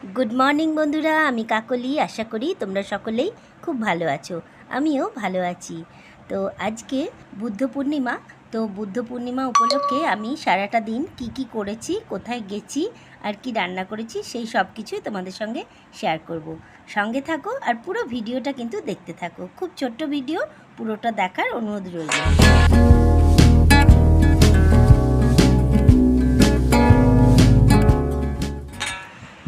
Good morning বন্ধুরা, আমি কাকলি। আশা করি তোমরা সকলেই খুব ভালো আছো, আমিও ভালো আছি। তো আজকে বুদ্ধ পূর্ণিমা। তো বুদ্ধ পূর্ণিমা উপলক্ষে আমি সারাটা দিন কি করেছি, কোথায় গেছি আর কি রান্না করেছি সেই সব কিছুই তোমাদের সঙ্গে শেয়ার করব। সঙ্গে থাকো আর পুরো ভিডিওটা কিন্তু দেখতে থাকো। খুব ছোট্ট ভিডিও, পুরোটা দেখার অনুরোধ রইল।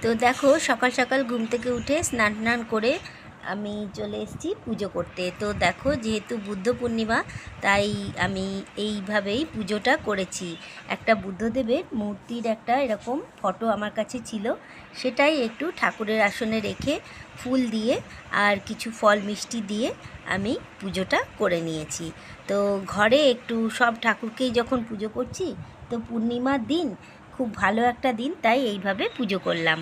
তো দেখো, সকাল সকাল ঘুম থেকে উঠে স্নান টান করে আমি চলে এসেছি পুজো করতে। তো দেখো, যেহেতু বুদ্ধ পূর্ণিমা তাই আমি এইভাবেই পুজোটা করেছি। একটা বুদ্ধদেবের মূর্তির একটা এরকম ফটো আমার কাছে ছিল, সেটাই একটু ঠাকুরের আসনে রেখে ফুল দিয়ে আর কিছু ফল মিষ্টি দিয়ে আমি পুজোটা করে নিয়েছি। তো ঘরে একটু সব ঠাকুরকেই যখন পুজো করছি, তো পূর্ণিমার দিন খুব ভালো একটা দিন, তাই এইভাবে পুজো করলাম।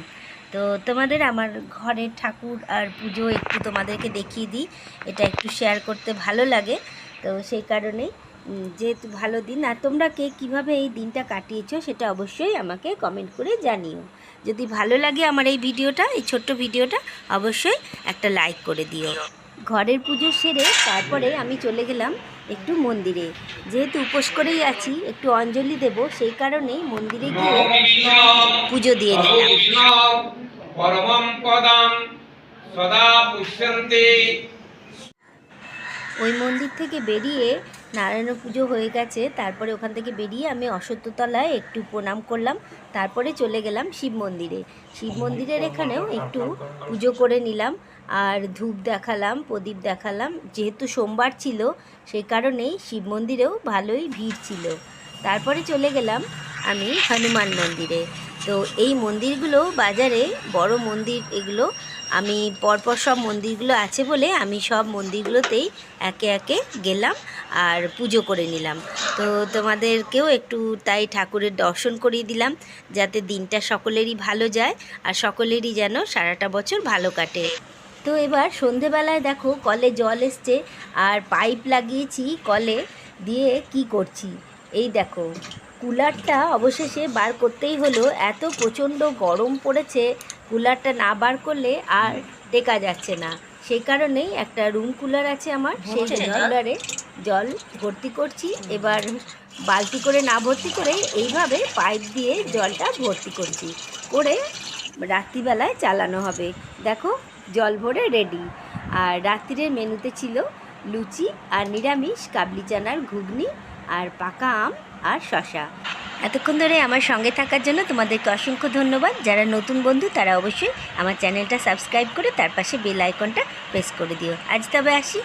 তো তোমাদের আমার ঘরের ঠাকুর আর পুজো একটু তোমাদেরকে দেখিয়ে দিই, এটা একটু শেয়ার করতে ভালো লাগে। তো সেই কারণেই যেহেতু ভালো দিন, আর তোমরা কে কীভাবে এই দিনটা কাটিয়েছো সেটা অবশ্যই আমাকে কমেন্ট করে জানিও। যদি ভালো লাগে আমার এই ভিডিওটা, এই ছোট্ট ভিডিওটা, অবশ্যই একটা লাইক করে দিও। ঘরের পুজো সেরে তারপরে আমি চলে গেলাম একটু মন্দিরে। যেহেতু উপোস করেই আছি, একটু অঞ্জলি দেব, সেই কারণেই মন্দিরে গিয়ে পুজো দিয়ে নিলাম। ওই মন্দির থেকে বেরিয়ে নারায়ণ পুজো হয়ে গেছে, তারপরে ওখান থেকে বেরিয়ে আমি অশ্বত্থতলায় একটু প্রণাম করলাম। তারপরে চলে গেলাম শিব মন্দিরে। শিব মন্দিরের এখানেও একটু পুজো করে নিলাম আর ধূপ দেখালাম, প্রদীপ দেখালাম। যেহেতু সোমবার ছিল, সেই কারণেই শিব মন্দিরেও ভালোই ভিড় ছিল। তারপরে চলে গেলাম আমি হনুমান মন্দিরে। তো এই মন্দিরগুলো বাজারে বড় মন্দির, এগুলো আমি পরপর সব মন্দিরগুলো আছে বলে আমি সব মন্দিরগুলোতেই একে একে গেলাম আর পুজো করে নিলাম। তো তোমাদেরকেও একটু তাই ঠাকুরের দর্শন করিয়ে দিলাম, যাতে দিনটা সকলেরই ভালো যায় আর সকলেরই যেন সারাটা বছর ভালো কাটে। তো এবার সন্ধেবেলায় দেখো, কলে জল এসছে আর পাইপ লাগিয়েছি কলে দিয়ে কি করছি, এই দেখো কুলারটা অবশেষে বার করতেই হলো। এত প্রচণ্ড গরম পড়েছে, কুলারটা না বার করলে আর টেকা যাচ্ছে না। সেই কারণেই একটা রুম কুলার আছে আমার, সেই কুলারে জল ভর্তি করছি। এবার বালতি করে না ভর্তি করে এইভাবে পাইপ দিয়ে জলটা ভর্তি করছি, করে রাত্রিবেলায় চালানো হবে। দেখো, জল ভরে রেডি। আর রাত্রিরের মেনুতে ছিল লুচি আর নিরামিষ কাবলি চানার ঘুগনি আর পাকা আম আর শশা। এতক্ষণ ধরে আমার সঙ্গে থাকার জন্য তোমাদেরকে অসংখ্য ধন্যবাদ। যারা নতুন বন্ধু তারা অবশ্যই আমার চ্যানেলটা সাবস্ক্রাইব করে তার পাশে বেল আইকনটা প্রেস করে দিও। আজ তবে আসি।